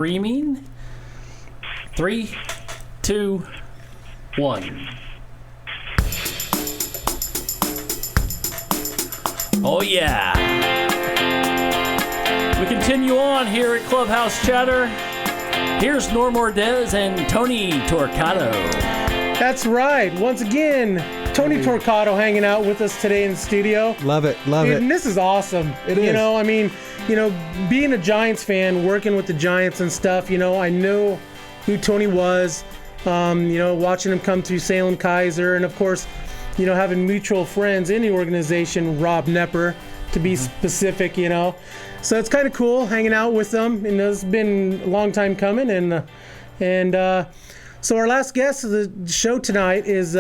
Streaming. 3, 2, 1. Oh yeah. We continue on here at Clubhouse Chatter. Here's Norm Ordez and Tony Torcato. That's right. Once again, Tony Torcato hanging out with us today in the studio. Love it. And this is awesome. It is. Being a Giants fan, working with the Giants and stuff, I know who Tony was, watching him come through Salem Kaiser, and of course, having mutual friends in the organization, Rob Nepper, to be specific, So it's kind of cool hanging out with them, and it's been a long time coming, so our last guest of the show tonight is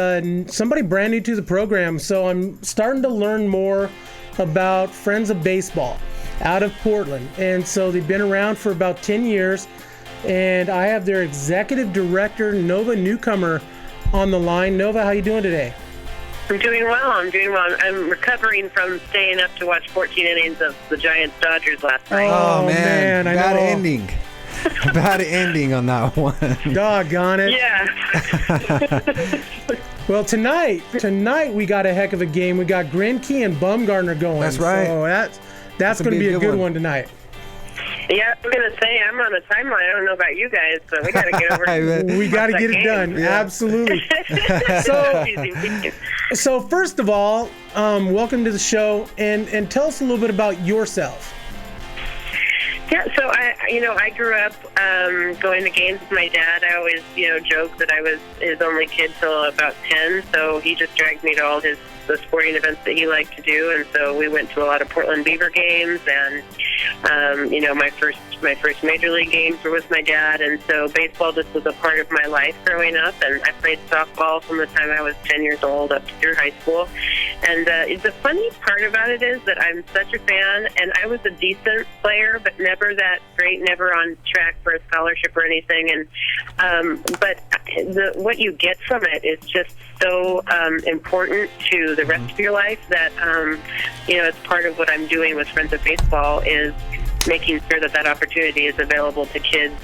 somebody brand new to the program. So I'm starting to learn more about Friends of Baseball out of Portland. And so they've been around for about 10 years. And I have their executive director, Nova Newcomer, on the line. Nova, how you doing today? I'm doing well. I'm recovering from staying up to watch 14 innings of the Giants-Dodgers last night. Oh man, I bad know. ending. Bad ending on that one. Doggone it. Yeah. Well, tonight we got a heck of a game. We got Greinke and Bumgarner going. That's right. So that's going to be a good one tonight. Yeah, I'm going to say I'm on a timeline. I don't know about you guys, but we got to get over it. We got to get it done. Yeah. Absolutely. So first of all, welcome to the show, and tell us a little bit about yourself. Yeah, so I grew up going to games with my dad. I always, joke that I was his only kid till about 10, so he just dragged me to all the sporting events that he liked to do, and so we went to a lot of Portland Beaver games, and my first major league games were with my dad, and so baseball just was a part of my life growing up, and I played softball from the time I was 10 years old up through high school. And the funny part about it is that I'm such a fan, and I was a decent player, but never that great, never on track for a scholarship or anything. And but what you get from it is just so important to the rest of your life that it's part of what I'm doing with Friends of Baseball is making sure that opportunity is available to kids,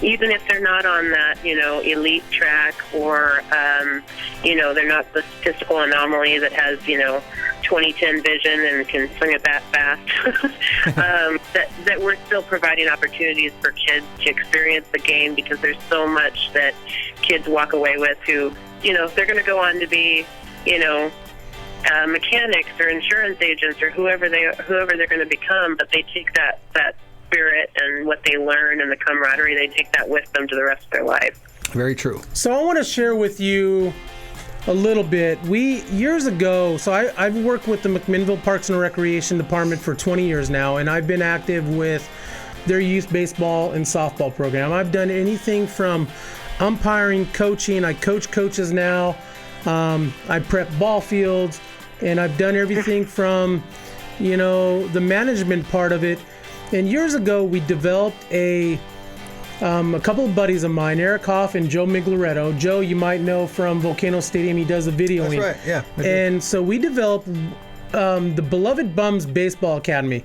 even if they're not on that, elite track or, they're not the statistical anomaly that has, 20/10 vision and can swing a bat fast, that we're still providing opportunities for kids to experience the game, because there's so much that kids walk away with who, they're going to go on to be, mechanics or insurance agents or whoever they're going to become, but they take that spirit and what they learn and the camaraderie, they take that with them to the rest of their life. Very true. So I want to share with you a little bit. Years ago, so I've worked with the McMinnville Parks and Recreation Department for 20 years now, and I've been active with their youth baseball and softball program. I've done anything from umpiring, coaching. I coach coaches now. I prep ball fields, and I've done everything from, the management part of it. And years ago, we developed a couple of buddies of mine, Eric Hoff and Joe Migloretto. Joe, you might know from Volcano Stadium. He does the videoing. That's right, yeah. And so we developed the Beloved Bums Baseball Academy.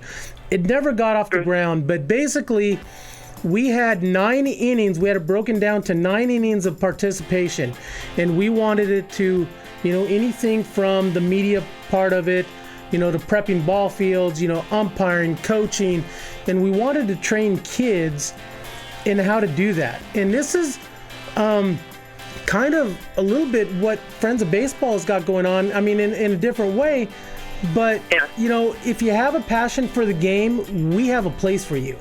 It never got off the ground, but basically we had 9 innings. We had it broken down to 9 innings of participation, and we wanted it to, anything from the media part of it, to prepping ball fields, umpiring, coaching, and we wanted to train kids in how to do that. And this is kind of a little bit what Friends of Baseball has got going on. I mean, in a different way, but if you have a passion for the game, we have a place for you.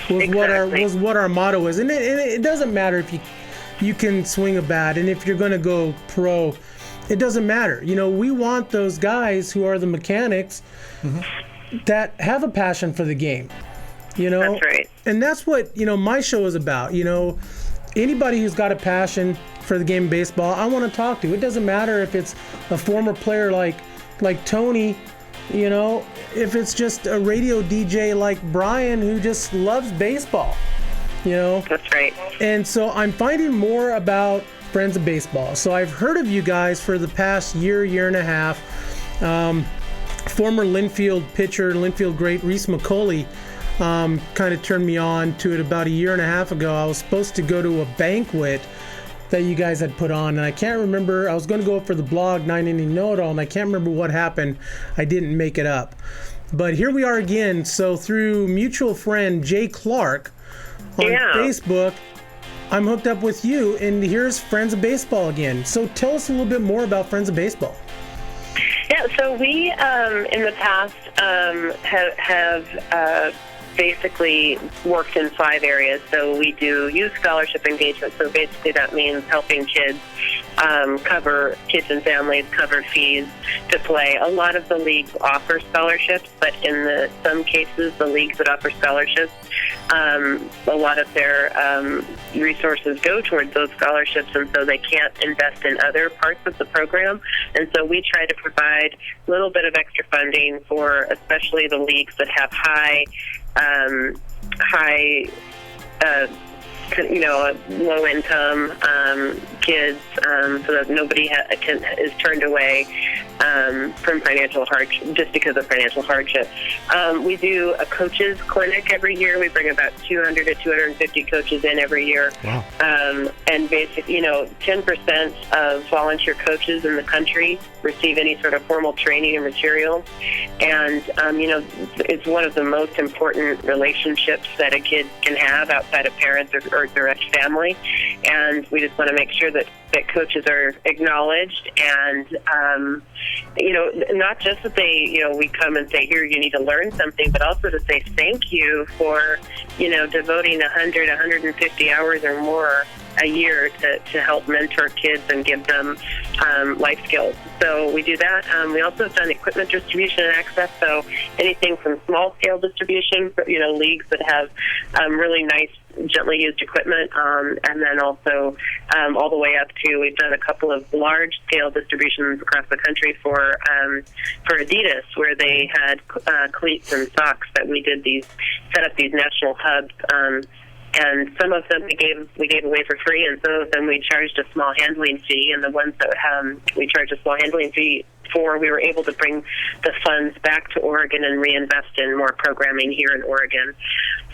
Was what our motto is, and it doesn't matter if you can swing a bat, and if you're going to go pro, it doesn't matter. We want those guys who are the mechanics that have a passion for the game. That's right. And that's what my show is about. Anybody who's got a passion for the game of baseball, I want to talk to. It doesn't matter if it's a former player like Tony. If it's just a radio DJ like Brian who just loves baseball, That's right. And so I'm finding more about Friends of Baseball. So I've heard of you guys for the past year and a half. Former Linfield pitcher, Linfield great Reese McCauley kind of turned me on to it about a year and a half ago. I was supposed to go to a banquet that you guys had put on, and I can't remember. I was going to go for the blog 9 Inning Know-It-All, and I can't remember what happened. I didn't make it up. But here we are again. So through mutual friend Jay Clark on Facebook, I'm hooked up with you, and here's Friends of Baseball again. So tell us a little bit more about Friends of Baseball. Yeah, so we in the past have basically worked in 5 areas. So we do youth scholarship engagement. So basically that means helping kids kids and families cover fees to play. A lot of the leagues offer scholarships, but in some cases, the leagues that offer scholarships, a lot of their resources go towards those scholarships, and so they can't invest in other parts of the program. And so we try to provide a little bit of extra funding for especially the leagues that have high low-income kids, so that nobody is turned away from financial hardship just because of financial hardship. We do a coaches clinic every year. We bring about 200 to 250 coaches in every year. Wow. And basically, 10% of volunteer coaches in the country receive any sort of formal training or materials. And, it's one of the most important relationships that a kid can have outside of parents or direct family. And we just want to make sure that coaches are acknowledged and, not just that we come and say, here, you need to learn something, but also to say thank you for, devoting 100, 150 hours or more a year to help mentor kids and give them life skills. So we do that. We also have done equipment distribution and access, so anything from small-scale distribution, leagues that have really nice, gently used equipment, and then also all the way up to, we've done a couple of large-scale distributions across the country for Adidas, where they had cleats and socks that we set up these national hubs. And some of them we gave away for free, and some of them we charged a small handling fee. And the ones that we charged a small handling fee for, we were able to bring the funds back to Oregon and reinvest in more programming here in Oregon.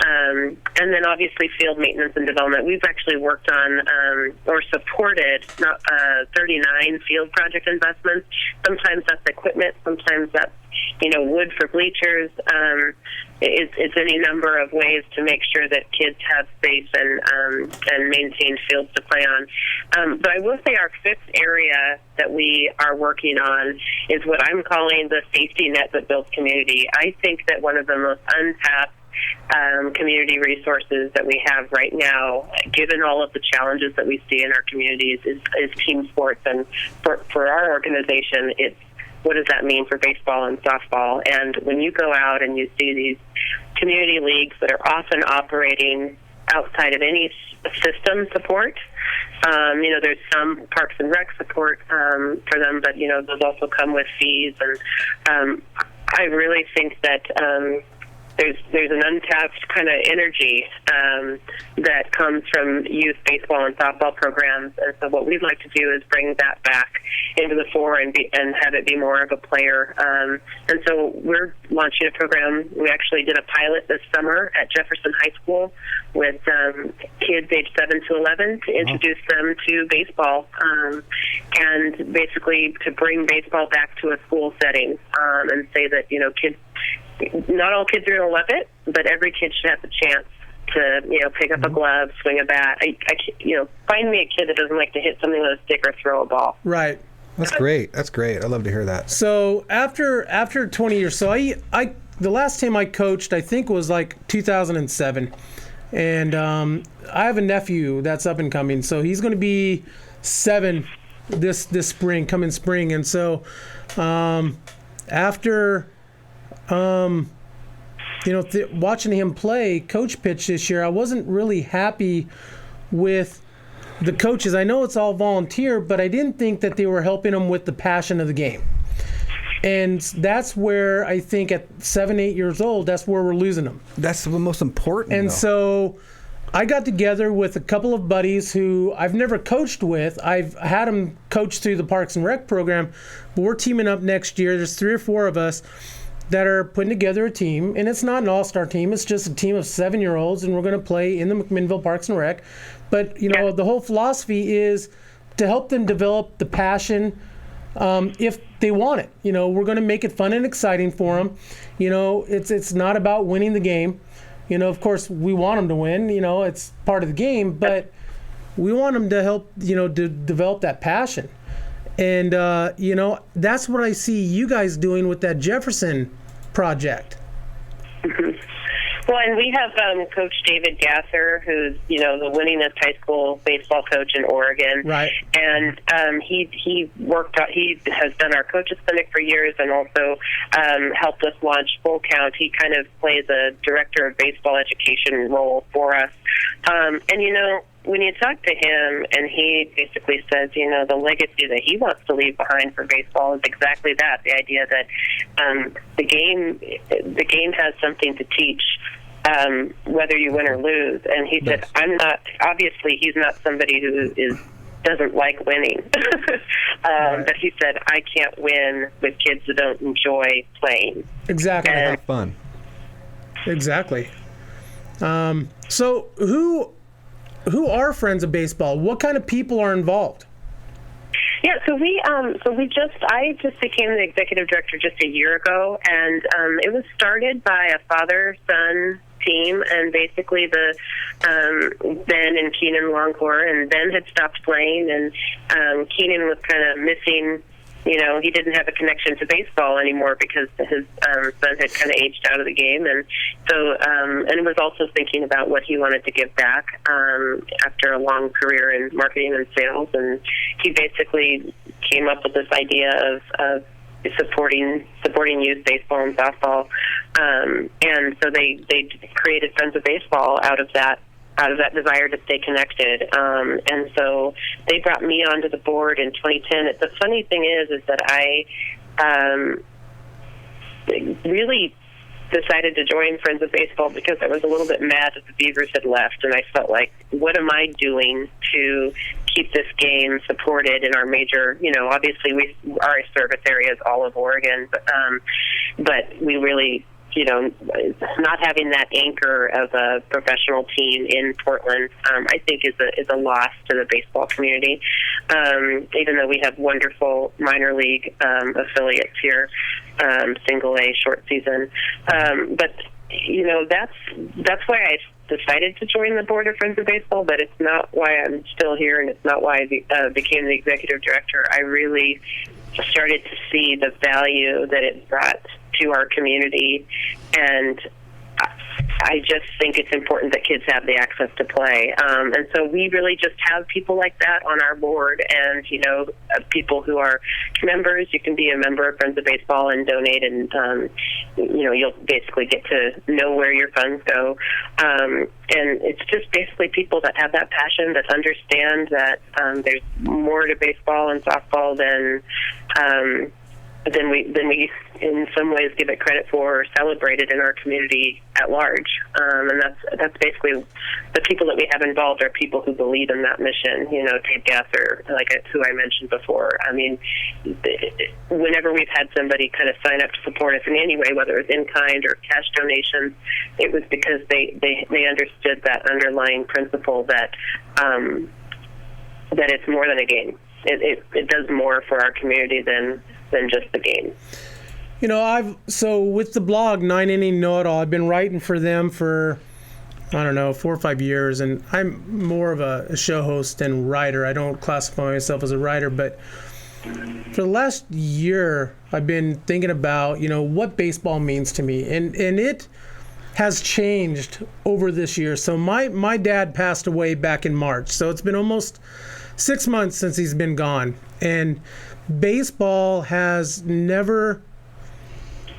And then obviously field maintenance and development. We've actually worked on or supported 39 field project investments. Sometimes that's equipment, sometimes that's wood for bleachers. It's any number of ways to make sure that kids have space and maintain fields to play on. But I will say our 5th area that we are working on is what I'm calling the safety net that builds community. I think that one of the most untapped community resources that we have right now, given all of the challenges that we see in our communities, is team sports. And for our organization, it's what does that mean for baseball and softball? And when you go out and you see these community leagues that are often operating outside of any system support, there's some Parks and Rec support for them, but, those also come with fees. And I really think that there's an untapped kind of energy that comes from youth baseball and softball programs, and so what we'd like to do is bring that back into the fore and have it be more of a player. And so we're launching a program. We actually did a pilot this summer at Jefferson High School with kids aged 7 to 11 to introduce them to baseball and basically to bring baseball back to a school setting and say that, kids, not all kids are going to love it, but every kid should have the chance to, pick up a glove, swing a bat. Find me a kid that doesn't like to hit something with a stick or throw a ball. Right. That's great. That's great. I love to hear that. So after 20 years, so I the last time I coached, I think was like 2007, and I have a nephew that's up and coming, so he's going to be 7 this coming spring, and so after. Watching him play coach pitch this year, I wasn't really happy with the coaches. I know it's all volunteer, but I didn't think that they were helping him with the passion of the game. And that's where I think at 7, 8 years old, that's where we're losing them. That's the most important. And so I got together with a couple of buddies who I've never coached with. I've had them coach through the Parks and Rec program, but we're teaming up next year. There's 3 or 4 of us. that are putting together a team, and it's not an all-star team. It's just a team of 7-year-olds, and we're going to play in the McMinnville Parks and Rec. But the whole philosophy is to help them develop the passion if they want it. We're going to make it fun and exciting for them. It's not about winning the game. Of course, we want them to win. It's part of the game, but we want them to help, to develop that passion. And, that's what I see you guys doing with that Jefferson project. Mm-hmm. Well, and we have Coach David Gasser, who's, the winningest high school baseball coach in Oregon. Right. And he has done our coaches clinic for years and also helped us launch Full Count. He kind of plays a director of baseball education role for us. When you talk to him, and he basically says, the legacy that he wants to leave behind for baseball is exactly that, the idea that the game has something to teach, whether you win or lose. And he said, he's not somebody who doesn't like winning. Right. But he said, I can't win with kids that don't enjoy playing. Exactly. And Have fun. Exactly. So who are Friends of Baseball? What kind of people are involved? Yeah, I just became the executive director just a year ago, and it was started by a father-son team, and basically Ben and Keenan Longcore, and Ben had stopped playing, and Keenan was kind of missing. He didn't have a connection to baseball anymore because his son had kind of aged out of the game, and so and was also thinking about what he wanted to give back after a long career in marketing and sales, and he basically came up with this idea of supporting youth baseball and softball, and so they created Friends of Baseball out of that desire to stay connected. And so they brought me onto the board in 2010. The funny thing is that I really decided to join Friends of Baseball because I was a little bit mad that the Beavers had left, and I felt like, what am I doing to keep this game supported in our major, obviously our service area is all of Oregon, but we really, not having that anchor of a professional team in Portland, I think is a loss to the baseball community. Even though we have wonderful minor league affiliates here, single A, short season, but that's why I decided to join the board of Friends of Baseball. But it's not why I'm still here, and it's not why I became the executive director. I really started to see the value that it brought to our community, and I just think it's important that kids have the access to play. And so we really just have people like that on our board, and, people who are members. You can be a member of Friends of Baseball and donate, and, you'll basically get to know where your funds go. And it's just basically people that have that passion, that understand that there's more to baseball and softball than we in some ways give it credit for or celebrate it in our community at large. And that's basically the people that we have involved are people who believe in that mission. Dave Gasser, who I mentioned before. I mean, whenever we've had somebody kind of sign up to support us in any way, whether it's in kind or cash donations, it was because they understood that underlying principle that it's more than a game. It does more for our community than just the game. So with the blog 9 Inning Know-It-All, I've been writing for them for 4 or 5 years, and I'm more of a show host and writer. I don't classify myself as a writer, but for the last year I've been thinking about what baseball means to me, and it has changed over this year. So my dad passed away back in March, so it's been almost 6 months since he's been gone, and baseball has never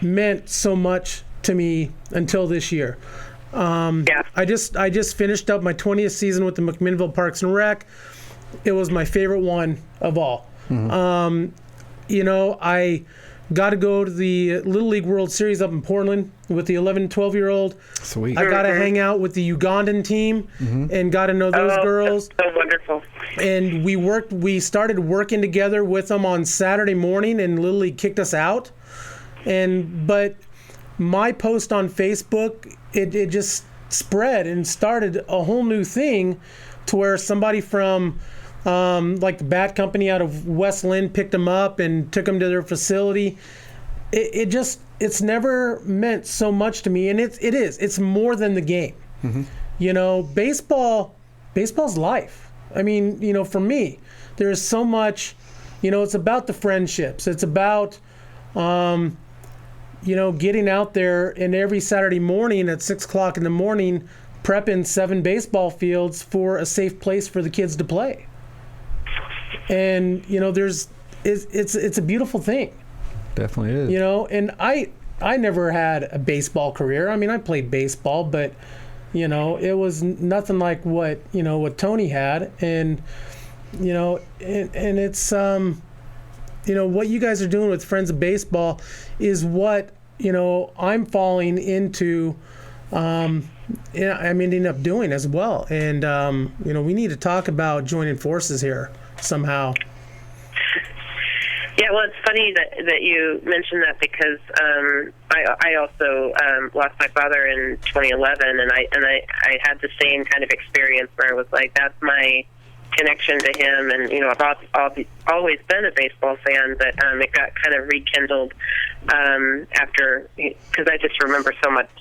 meant so much to me until this year. I just finished up my 20th season with the McMinnville Parks and Rec. It was my favorite one of all. Mm-hmm. I got to go to the Little League World Series up in Portland with the 11 and 12-year-old. Sweet. I got to hang out with the Ugandan team and got to know those girls. So wonderful. And we started working together with them on Saturday morning, and Little League kicked us out. But my post on Facebook, it just spread and started a whole new thing to where somebody from like the bat company out of West Lynn picked them up and took them to their facility. It's never meant so much to me, and it's more than the game. Baseball's life. I mean, for me, there's so much, it's about the friendships. It's about getting out there, and every Saturday morning at 6 o'clock in the morning, prepping 7 baseball fields for a safe place for the kids to play. And it's a beautiful thing. Definitely is. And I never had a baseball career. I mean, I played baseball, but it was nothing like what Tony had. And and it's what you guys are doing with Friends of Baseball is what I'm falling into. I'm ending up doing as well. And we need to talk about joining forces here somehow. Yeah, well, it's funny that you mentioned that because I also lost my father in 2011, and I had the same kind of experience where I was like, that's my connection to him, and I've always been a baseball fan, but it got kind of rekindled after, because I just remember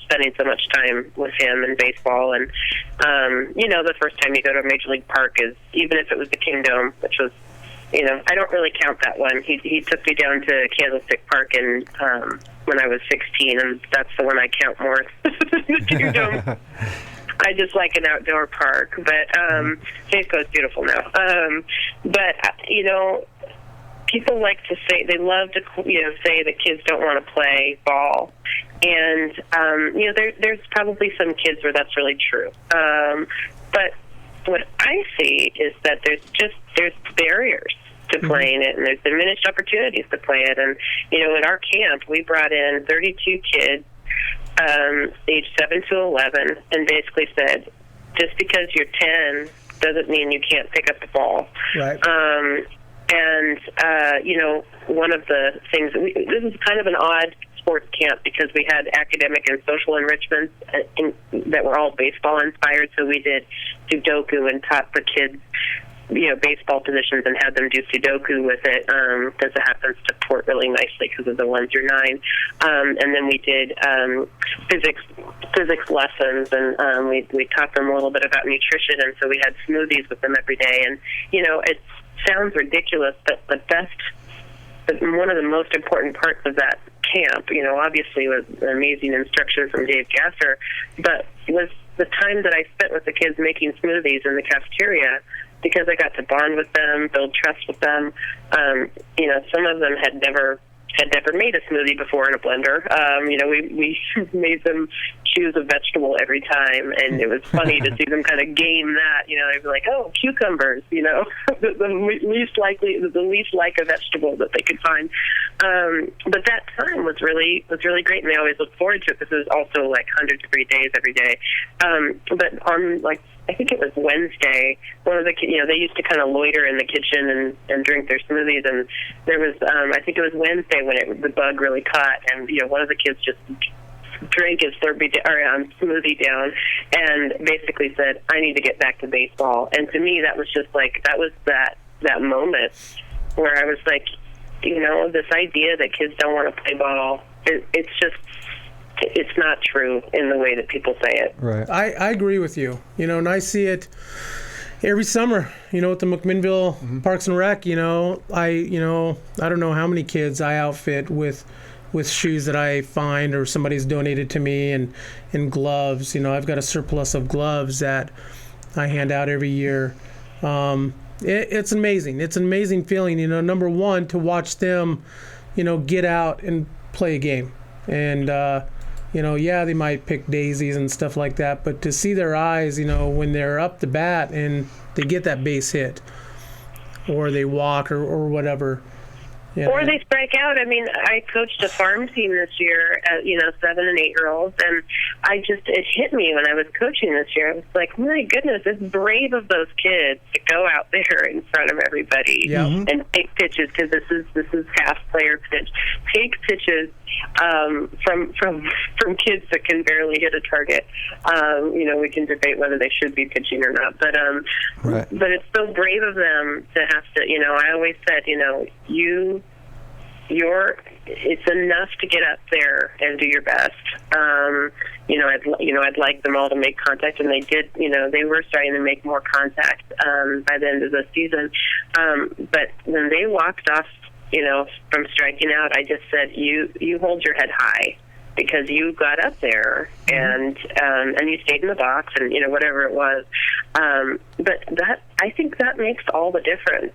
spending so much time with him in baseball, and the first time you go to a major league park is, even if it was the Kingdome, which was, I don't really count that one. He took me down to Candlestick Park when I was 16, and that's the one I count more. The Kingdome. I just like an outdoor park, but Safeco's beautiful now. People like to say, they love to say that kids don't want to play ball, and there's probably some kids where that's really true. But what I see is that there's barriers to playing it, and there's diminished opportunities to play it. And at our camp, we brought in 32 kids, age 7 to 11, and basically said, just because you're 10 doesn't mean you can't pick up the ball. Right. One of the things, this is kind of an odd sports camp because we had academic and social enrichments that were all baseball inspired. So we did Sudoku and taught the kids, baseball positions and had them do Sudoku with it because it happens to port really nicely because of the 1 through 9. And then we did physics lessons, and we taught them a little bit about nutrition, and so we had smoothies with them every day. And it sounds ridiculous, but one of the most important parts of that camp, obviously was amazing instruction from Dave Gasser, but was the time that I spent with the kids making smoothies in the cafeteria, because I got to bond with them, build trust with them. Some of them had never made a smoothie before in a blender. We made them choose a vegetable every time, and it was funny to see them kind of game that. They'd be like, "Oh, cucumbers," the least like a vegetable that they could find. But that time was really great, and they always looked forward to it because it was also like 100-degree days every day. But on I think it was Wednesday, one of the kids, they used to kind of loiter in the kitchen and drink their smoothies, and there was, I think it was Wednesday when the bug really caught, and, one of the kids just drank his smoothie down and basically said, I need to get back to baseball. And to me, that was just that moment where I was like, this idea that kids don't want to play ball, it's not true in the way that people say it. Right. I agree with you. And I see it every summer, at the McMinnville Parks and Rec. I don't know how many kids I outfit with shoes that I find or somebody's donated to me, and gloves. I've got a surplus of gloves that I hand out every year. It's amazing. It's an amazing feeling, number one, to watch them, get out and play a game. And, they might pick daisies and stuff like that, but to see their eyes, when they're up the bat and they get that base hit or they walk or whatever, Or they strike out. I mean, I coached a farm team this year, 7 and 8 year olds, and it hit me when I was coaching this year. I was like, my goodness, it's brave of those kids to go out there in front of everybody and take pitches, because this is half player pitch. Take pitches from kids that can barely hit a target. We can debate whether they should be pitching or not, but but it's so brave of them to have to. I always said, it's enough to get up there and do your best. I'd like them all to make contact, and they did. They were starting to make more contact by the end of the season. But when they walked off, from striking out, I just said, you hold your head high, because you got up there and you stayed in the box and whatever it was. But I think that makes all the difference.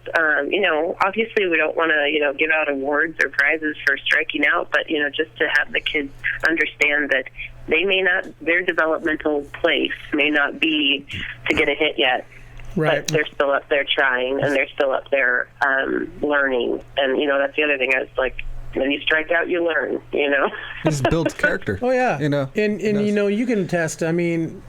Obviously we don't want to give out awards or prizes for striking out, but just to have the kids understand that their developmental place may not be to get a hit yet. Right. But they're still up there trying, and they're still up there learning. And that's the other thing. I was like, when you strike out, you learn. It just builds character. Oh yeah. And you can test. I mean,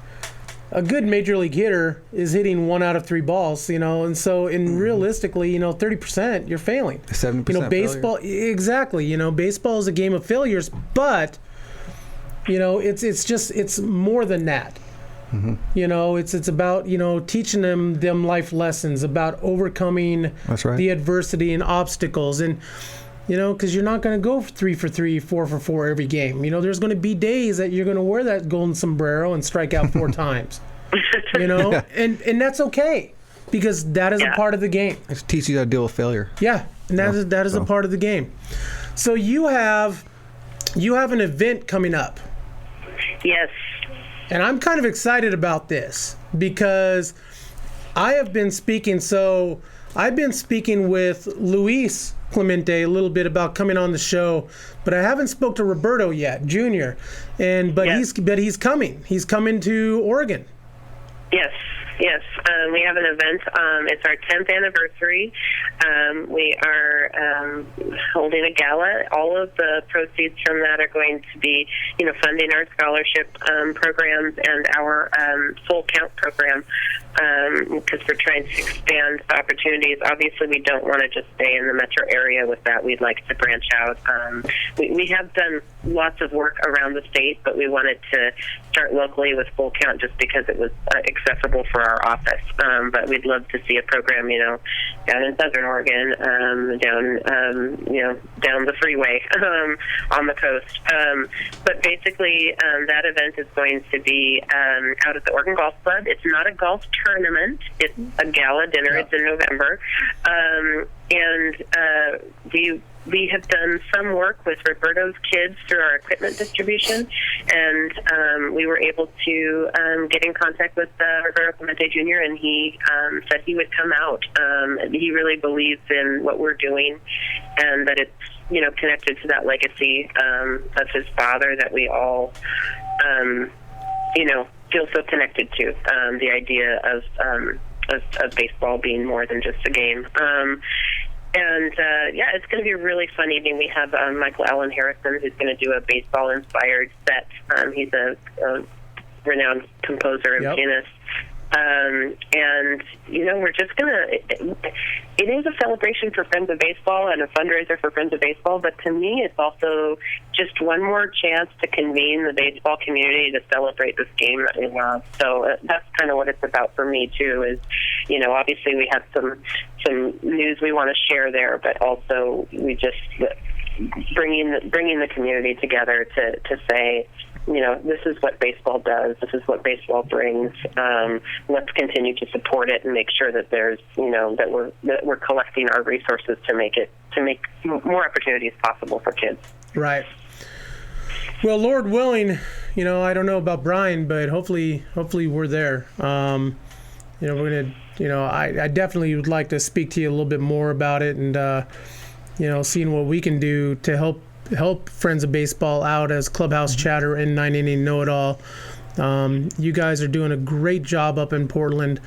a good major league hitter is hitting 1 out of 3 balls. And so realistically, 30% you're failing. 7%. Baseball failure. Exactly. Baseball is a game of failures, but it's more than that. Mm-hmm. It's about teaching them life lessons about overcoming the adversity and obstacles, and because you're not going to go 3 for 3, 4 for 4 every game. There's going to be days that you're going to wear that golden sombrero and strike out 4 times. And that's okay, because that is a part of the game. It teaches you how to deal with failure. Yeah, and that is a part of the game. So you have an event coming up. Yes. And I'm kind of excited about this because I have been speaking. So I've been speaking with Luis Clemente a little bit about coming on the show, but I haven't spoke to Roberto yet, Jr. But he's coming. He's coming to Oregon. Yes. We have an event. It's our 10th anniversary. We are holding a gala. All of the proceeds from that are going to be, funding our scholarship programs and our full count program, because we're trying to expand opportunities. Obviously, we don't want to just stay in the metro area with that. We'd like to branch out. We have done lots of work around the state, but we wanted to start locally with full count just because it was accessible for our office. But we'd love to see a program, down in Southern Oregon, down the freeway, on the coast. But basically, that event is going to be out at the Oregon Golf Club. It's not a golf tournament. It's a gala dinner. It's in November. We have done some work with Roberto's kids through our equipment distribution, and we were able to get in contact with Roberto Clemente Jr., and he said he would come out. He really believes in what we're doing, and that it's connected to that legacy of his father that we all feel so connected to, the idea of baseball being more than just a game. It's going to be a really fun evening. We have Michael Allen Harrison, who's going to do a baseball-inspired set. He's a renowned composer and pianist. We're just going to... It is a celebration for Friends of Baseball and a fundraiser for Friends of Baseball, but to me it's also just one more chance to convene the baseball community to celebrate this game that we love. So that's kind of what it's about for me, too, is, obviously we have some news we want to share there, but also we just... bringing the community together to say, this is what baseball does. This is what baseball brings. Let's continue to support it and make sure that there's, that we're collecting our resources to make more opportunities possible for kids. Right. Well, Lord willing, I don't know about Brian, but hopefully we're there. We're gonna, I definitely would like to speak to you a little bit more about it, and seeing what we can do to help Friends of Baseball out as Clubhouse Chatter and 9 Inning Know-It-All. You guys are doing a great job up in Portland.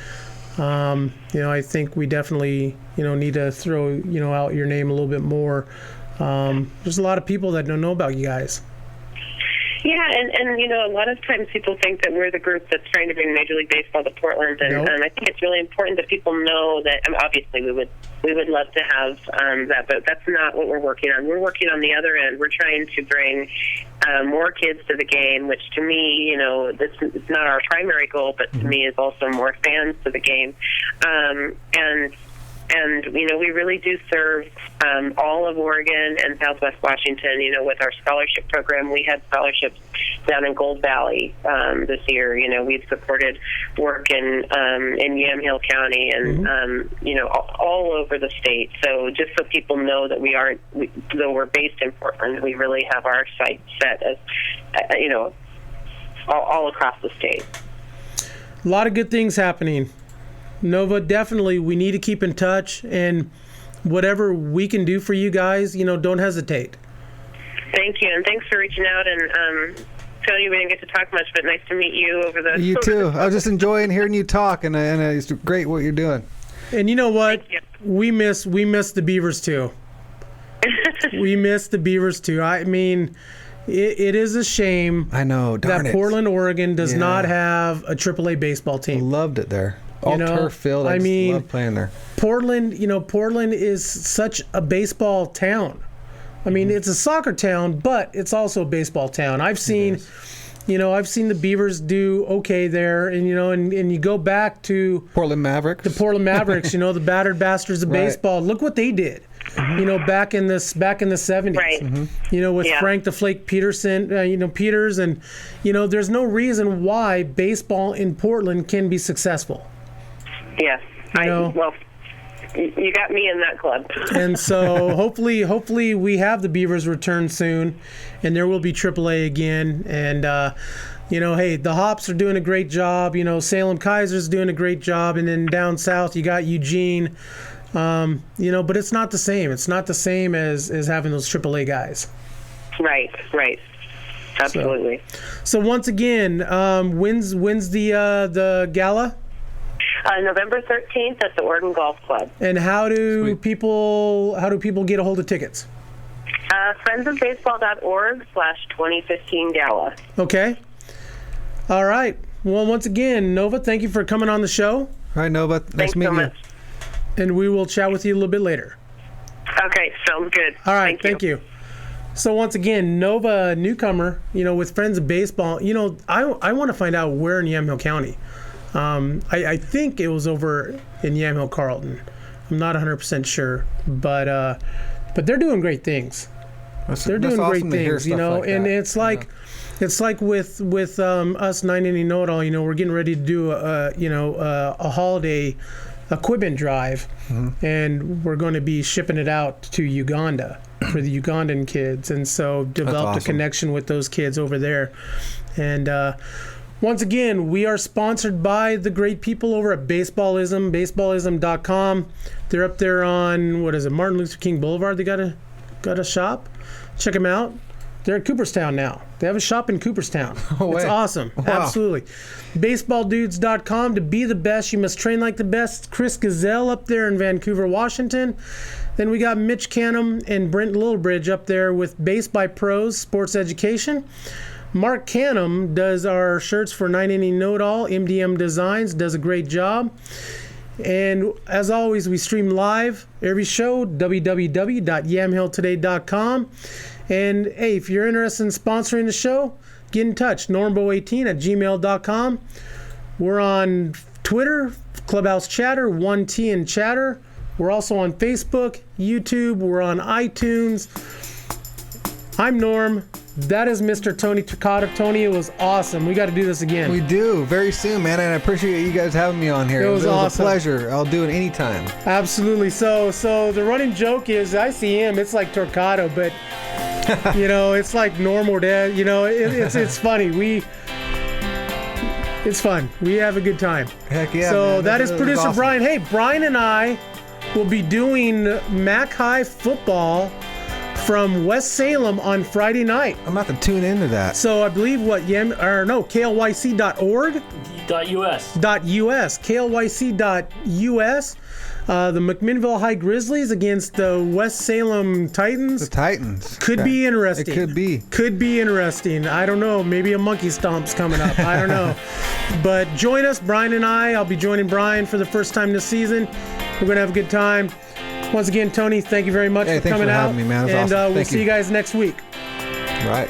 I think we definitely, need to throw, out your name a little bit more. There's a lot of people that don't know about you guys. Yeah, and a lot of times people think that we're the group that's trying to bring Major League Baseball to Portland, and Nope. I think it's really important that people know that. Obviously, we would love to have that, but that's not what we're working on. We're working on the other end. We're trying to bring more kids to the game, which to me, it's not our primary goal, but to me is also more fans to the game, And we really do serve all of Oregon and Southwest Washington. With our scholarship program, we had scholarships down in Gold Valley this year. We've supported work in Yamhill County and all over the state. So just so people know that though we're based in Portland, we really have our sights set as all across the state. A lot of good things happening. Nova, definitely, we need to keep in touch, and whatever we can do for you guys, don't hesitate. Thank you, and thanks for reaching out. And Tony, we didn't get to talk much, but nice to meet you over the. You too. I was just enjoying hearing you talk, and it's great what you're doing. And you know what? Thank you. We miss the Beavers too. We miss the Beavers too. I mean, it is a shame. I know. Darn that it. Portland, Oregon, does not have a AAA baseball team. Loved it there. All turf field. I just love playing there. Portland is such a baseball town. I mean, it's a soccer town, but it's also a baseball town. I've seen the Beavers do okay there, and and you go back to Portland Mavericks. The Portland Mavericks, the battered bastards of baseball. Look what they did. Back in the 70s. Right. With Frank the Flake Peterson, Peters, and there's no reason why baseball in Portland can be successful. Yeah. Well, you got me in that club. And so hopefully we have the Beavers return soon, and there will be AAA again. And hey, the Hops are doing a great job. Salem Kaiser's doing a great job, and then down south you got Eugene. But it's not the same. It's not the same as having those AAA guys. Right. Absolutely. So once again, when's the gala? November 13th at the Oregon Golf Club. And how do people get a hold of tickets? friendsofbaseball.org/2015 gala. Okay. All right. Well, once again, Nova, thank you for coming on the show. All right, Nova. Nice meeting you. And we will chat with you a little bit later. Okay, sounds good. All right, thank you. So once again, Nova Newcomer, with Friends of Baseball, I want to find out where in Yamhill County. I think it was over in Yamhill Carlton. I'm not 100% sure, but they're doing great things. They're doing great things, and it's like with us 980 Know-It-All, we're getting ready to do a holiday equipment drive, and we're going to be shipping it out to Uganda for the Ugandan kids, and so developed a connection with those kids over there. And once again, we are sponsored by the great people over at baseballism.com. They're up there on, Martin Luther King Boulevard. They got a shop. Check them out. They're in Cooperstown now. They have a shop in Cooperstown. It's awesome. Wow. Absolutely. Baseballdudes.com. To be the best, you must train like the best. Chris Gazelle up there in Vancouver, Washington. Then we got Mitch Canham and Brent Littlebridge up there with Base by Pros Sports Education. Mark Canham does our shirts for 980 Know-It-All. MDM Designs does a great job. And as always, we stream live every show, www.yamhilltoday.com. And hey, if you're interested in sponsoring the show, get in touch, normbo18@gmail.com. We're on Twitter, Clubhouse Chatter, 1T and Chatter. We're also on Facebook, YouTube. We're on iTunes. I'm Norm. That is Mr. Tony Turcotte. Tony, it was awesome. We got to do this again. We do. Very soon, man. And I appreciate you guys having me on here. It was awesome. A pleasure. I'll do it anytime. Absolutely. So the running joke is I see him, it's like Turcotte, but, it's like Norm or Dad. It's funny. It's fun. We have a good time. Heck yeah, So man. that is producer awesome. Brian. Hey, Brian and I will be doing Mac High football from West Salem on Friday night. I'm about to tune into that. So I believe KLYC.org. .us. .us. KLYC.us. The McMinnville High Grizzlies against the West Salem Titans. The Titans. Could be interesting. It could be. Could be interesting. I don't know. Maybe a monkey stomp's coming up. I don't know. But join us, Brian and I. I'll be joining Brian for the first time this season. We're going to have a good time. Once again, Tony, thank you very much for thanks coming for out. having me, man. And awesome. we'll see you guys next week. Right.